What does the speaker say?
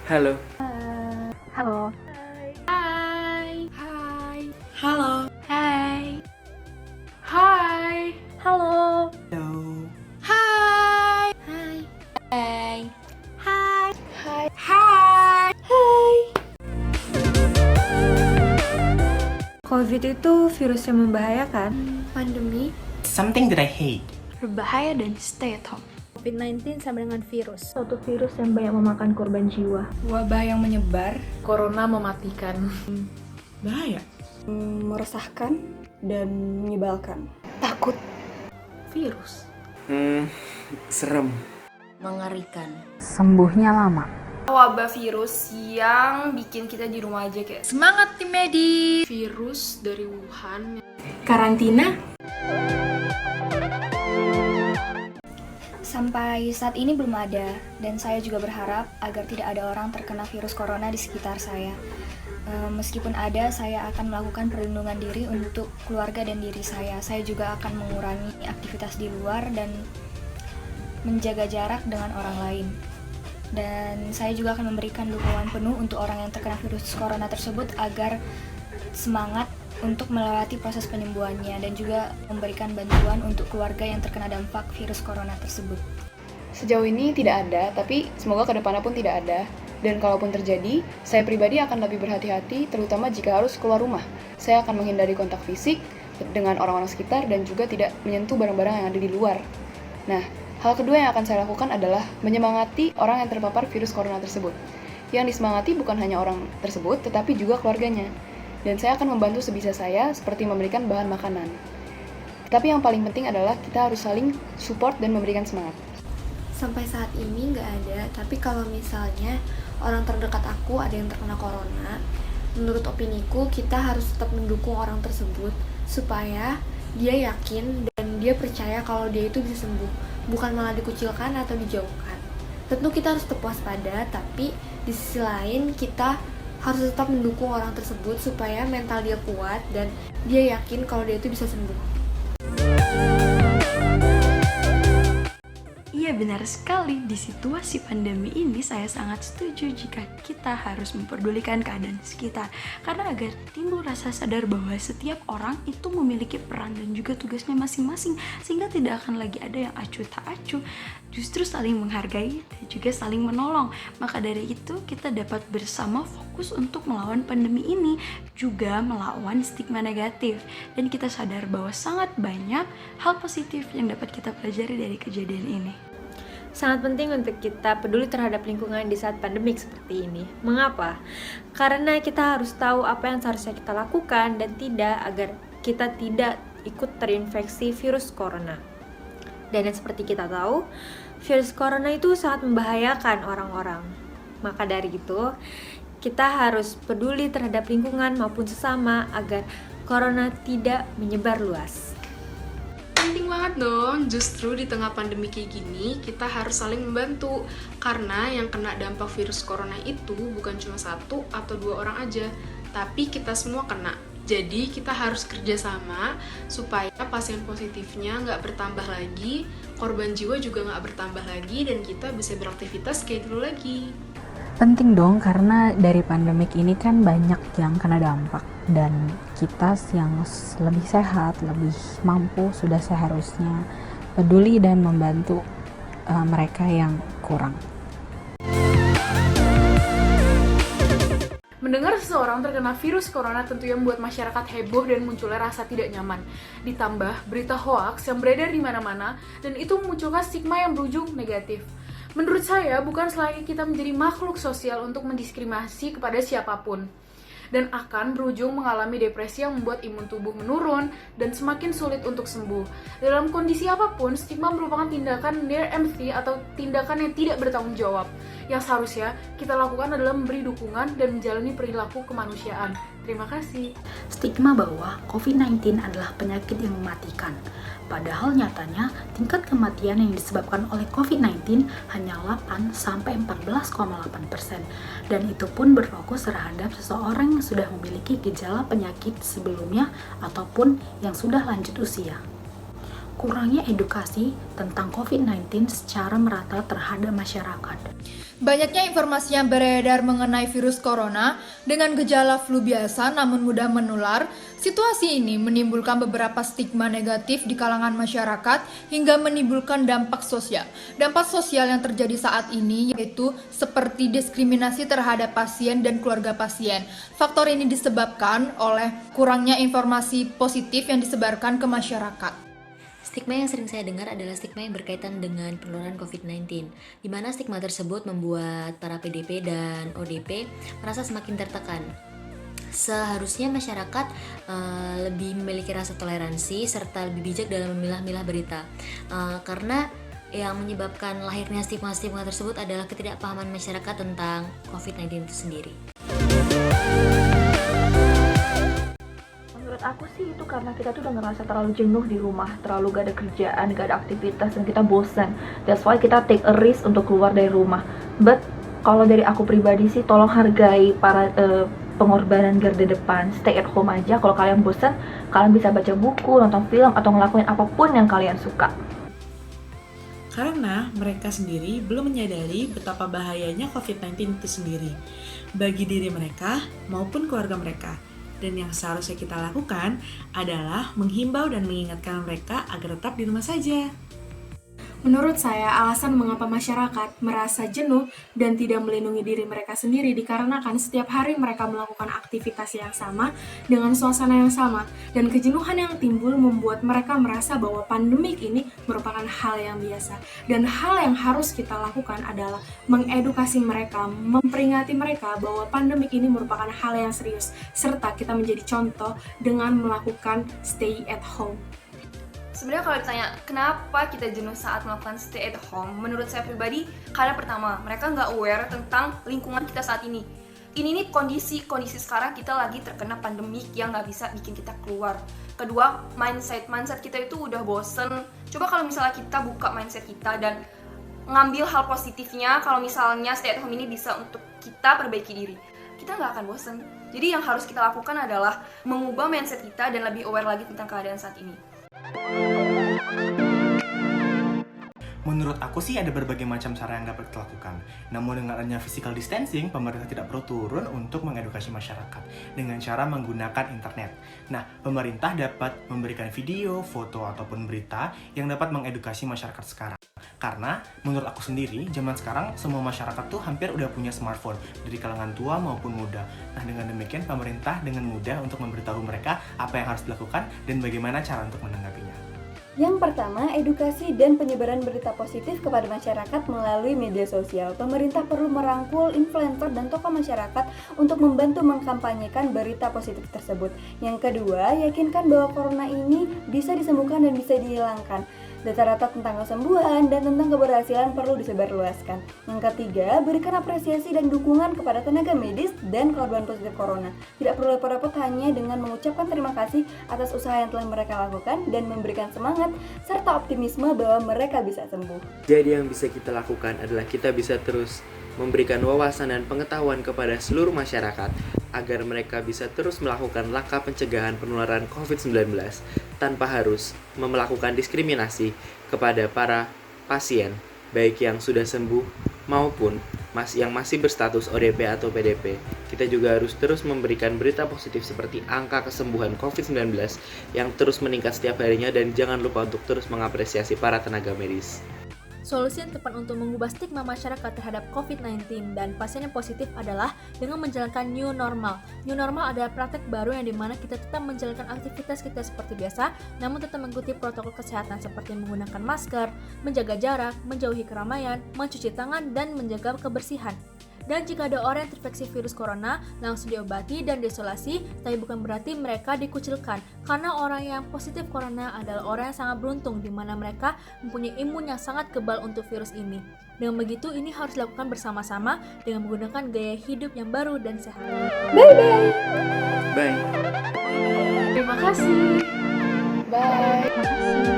Halo. Halo. Hai. Hai. Halo. Hai. Hai. Halo. Halo. Hai. Hai. Hai. Hai. Hai. Hai. Hai. COVID itu virus yang membahayakan. Pandemi. Something that I hate. Berbahaya dan stay at home. COVID-19 sama dengan virus. Suatu virus yang banyak memakan korban jiwa. Wabah yang menyebar, corona mematikan. Bahaya. Meresahkan dan menyebalkan. Takut. Virus. Serem. Mengerikan. Sembuhnya lama. Wabah virus yang bikin kita di rumah aja kayak semangat tim medis. Virus dari Wuhan. Karantina. Sampai saat ini belum ada, dan saya juga berharap agar tidak ada orang terkena virus corona di sekitar saya. Meskipun ada, saya akan melakukan perlindungan diri untuk keluarga dan diri saya. Saya juga akan mengurangi aktivitas di luar dan menjaga jarak dengan orang lain. Dan saya juga akan memberikan dukungan penuh untuk orang yang terkena virus corona tersebut agar semangat untuk melewati proses penyembuhannya dan juga memberikan bantuan untuk keluarga yang terkena dampak virus corona tersebut. Sejauh ini tidak ada, tapi semoga kedepannya pun tidak ada. Dan kalaupun terjadi, saya pribadi akan lebih berhati-hati, terutama jika harus keluar rumah. Saya akan menghindari kontak fisik dengan orang-orang sekitar dan juga tidak menyentuh barang-barang yang ada di luar. Nah, hal kedua yang akan saya lakukan adalah menyemangati orang yang terpapar virus corona tersebut. Yang disemangati bukan hanya orang tersebut, tetapi juga keluarganya. Dan saya akan membantu sebisa saya, seperti memberikan bahan makanan. Tapi yang paling penting adalah kita harus saling support dan memberikan semangat. Sampai saat ini nggak ada, tapi kalau misalnya orang terdekat aku ada yang terkena corona, menurut opiniku kita harus tetap mendukung orang tersebut supaya dia yakin dan dia percaya kalau dia itu bisa sembuh, bukan malah dikucilkan atau dijauhkan. Tentu kita harus tetap waspada, tapi di sisi lain kita harus tetap mendukung orang tersebut supaya mental dia kuat dan dia yakin kalau dia itu bisa sembuh. Iya, benar sekali. Di situasi pandemi ini saya sangat setuju jika kita harus memperdulikan keadaan sekitar, karena agar timbul rasa sadar bahwa setiap orang itu memiliki peran dan juga tugasnya masing-masing, sehingga tidak akan lagi ada yang acuh tak acuh, justru saling menghargai dan juga saling menolong. Maka dari itu kita dapat bersama fokus untuk melawan pandemi ini, juga melawan stigma negatif, dan kita sadar bahwa sangat banyak hal positif yang dapat kita pelajari dari kejadian ini. Sangat penting untuk kita peduli terhadap lingkungan di saat pandemik seperti ini. Mengapa? Karena kita harus tahu apa yang seharusnya kita lakukan dan tidak, agar kita tidak ikut terinfeksi virus corona. Dan yang seperti kita tahu, virus corona itu sangat membahayakan orang-orang. Maka dari itu, kita harus peduli terhadap lingkungan maupun sesama agar corona tidak menyebar luas. Penting banget dong, justru di tengah pandemi kayak gini, kita harus saling membantu. Karena yang kena dampak virus corona itu bukan cuma 1 atau 2 orang aja, tapi kita semua kena. Jadi kita harus kerjasama supaya pasien positifnya nggak bertambah lagi, korban jiwa juga nggak bertambah lagi, dan kita bisa beraktivitas kayak dulu lagi. Penting dong, karena dari pandemik ini kan banyak yang kena dampak, dan kita yang lebih sehat, lebih mampu sudah seharusnya peduli dan membantu mereka yang kurang. Mendengar seseorang terkena virus corona tentunya membuat masyarakat heboh dan munculnya rasa tidak nyaman. Ditambah berita hoaks yang beredar di mana-mana, dan itu memunculkan stigma yang berujung negatif. Menurut saya, bukan selagi kita menjadi makhluk sosial untuk mendiskriminasi kepada siapapun, dan akan berujung mengalami depresi yang membuat imun tubuh menurun dan semakin sulit untuk sembuh. Dalam kondisi apapun, stigma merupakan tindakan near empathy atau tindakan yang tidak bertanggung jawab. Yang seharusnya kita lakukan adalah memberi dukungan dan menjalani perilaku kemanusiaan. Terima kasih. Stigma bahwa COVID-19 adalah penyakit yang mematikan. Padahal nyatanya tingkat kematian yang disebabkan oleh COVID-19 hanya 8-14,8%, dan itu pun berfokus terhadap seseorang yang sudah memiliki gejala penyakit sebelumnya ataupun yang sudah lanjut usia. Kurangnya edukasi tentang COVID-19 secara merata terhadap masyarakat. Banyaknya informasi yang beredar mengenai virus corona dengan gejala flu biasa namun mudah menular, situasi ini menimbulkan beberapa stigma negatif di kalangan masyarakat hingga menimbulkan dampak sosial. Dampak sosial yang terjadi saat ini yaitu seperti diskriminasi terhadap pasien dan keluarga pasien. Faktor ini disebabkan oleh kurangnya informasi positif yang disebarkan ke masyarakat. Stigma yang sering saya dengar adalah stigma yang berkaitan dengan penularan COVID-19, di mana stigma tersebut membuat para PDP dan ODP merasa semakin tertekan. Seharusnya masyarakat lebih memiliki rasa toleransi serta lebih bijak dalam memilah-milah berita, karena yang menyebabkan lahirnya stigma-stigma tersebut adalah ketidakpahaman masyarakat tentang COVID-19 itu sendiri. Menurut aku sih itu karena kita tuh udah ngerasa terlalu jenuh di rumah, terlalu gak ada kerjaan, gak ada aktivitas, dan kita bosan. That's why kita take a risk untuk keluar dari rumah. But kalau dari aku pribadi sih, tolong hargai para pengorbanan garda depan. Stay at home aja. Kalau kalian bosan, kalian bisa baca buku, nonton film, atau ngelakuin apapun yang kalian suka. Karena mereka sendiri belum menyadari betapa bahayanya COVID-19 itu sendiri bagi diri mereka maupun keluarga mereka. Dan yang seharusnya kita lakukan adalah menghimbau dan mengingatkan mereka agar tetap di rumah saja. Menurut saya, alasan mengapa masyarakat merasa jenuh dan tidak melindungi diri mereka sendiri dikarenakan setiap hari mereka melakukan aktivitas yang sama dengan suasana yang sama, dan kejenuhan yang timbul membuat mereka merasa bahwa pandemik ini merupakan hal yang biasa. Dan hal yang harus kita lakukan adalah mengedukasi mereka, memperingati mereka bahwa pandemik ini merupakan hal yang serius, serta kita menjadi contoh dengan melakukan stay at home. Sebenarnya kalau ditanya kenapa kita jenuh saat melakukan stay at home, menurut saya pribadi, karena pertama, mereka nggak aware tentang lingkungan kita saat ini. Ini nih kondisi sekarang kita lagi terkena pandemik yang nggak bisa bikin kita keluar. Kedua, mindset kita itu udah bosen. Coba kalau misalnya kita buka mindset kita dan ngambil hal positifnya, kalau misalnya stay at home ini bisa untuk kita perbaiki diri, kita nggak akan bosen. Jadi yang harus kita lakukan adalah mengubah mindset kita dan lebih aware lagi tentang keadaan saat ini. Menurut aku sih ada berbagai macam cara yang dapat kita lakukan. Namun dengan adanya physical distancing, pemerintah tidak perlu turun untuk mengedukasi masyarakat dengan cara menggunakan internet. Nah, pemerintah dapat memberikan video, foto, ataupun berita yang dapat mengedukasi masyarakat sekarang. Karena menurut aku sendiri, zaman sekarang semua masyarakat tuh hampir udah punya smartphone, dari kalangan tua maupun muda. Nah, dengan demikian pemerintah dengan mudah untuk memberitahu mereka apa yang harus dilakukan dan bagaimana cara untuk menanggapinya. Yang pertama, edukasi dan penyebaran berita positif kepada masyarakat melalui media sosial. Pemerintah perlu merangkul influencer dan tokoh masyarakat untuk membantu mengkampanyekan berita positif tersebut. Yang kedua, yakinkan bahwa corona ini bisa disembuhkan dan bisa dihilangkan. Data-data tentang kesembuhan dan tentang keberhasilan perlu disebarluaskan. Yang ketiga, berikan apresiasi dan dukungan kepada tenaga medis dan korban positif corona. Tidak perlu repot-repot, hanya dengan mengucapkan terima kasih atas usaha yang telah mereka lakukan dan memberikan semangat serta optimisme bahwa mereka bisa sembuh. Jadi yang bisa kita lakukan adalah kita bisa terus memberikan wawasan dan pengetahuan kepada seluruh masyarakat agar mereka bisa terus melakukan langkah pencegahan penularan COVID-19 tanpa harus melakukan diskriminasi kepada para pasien, baik yang sudah sembuh maupun yang masih berstatus ODP atau PDP. Kita juga harus terus memberikan berita positif seperti angka kesembuhan COVID-19 yang terus meningkat setiap harinya, dan jangan lupa untuk terus mengapresiasi para tenaga medis. Solusi yang tepat untuk mengubah stigma masyarakat terhadap COVID-19 dan pasien yang positif adalah dengan menjalankan new normal. New normal adalah praktek baru yang dimana kita tetap menjalankan aktivitas kita seperti biasa, namun tetap mengikuti protokol kesehatan seperti menggunakan masker, menjaga jarak, menjauhi keramaian, mencuci tangan, dan menjaga kebersihan. Dan jika ada orang yang terinfeksi virus corona, langsung diobati dan diisolasi, tapi bukan berarti mereka dikucilkan. Karena orang yang positif corona adalah orang yang sangat beruntung, di mana mereka mempunyai imun yang sangat kebal untuk virus ini. Dengan begitu, ini harus dilakukan bersama-sama dengan menggunakan gaya hidup yang baru dan sehat. Bye-bye! Bye! Terima kasih! Bye! Terima kasih.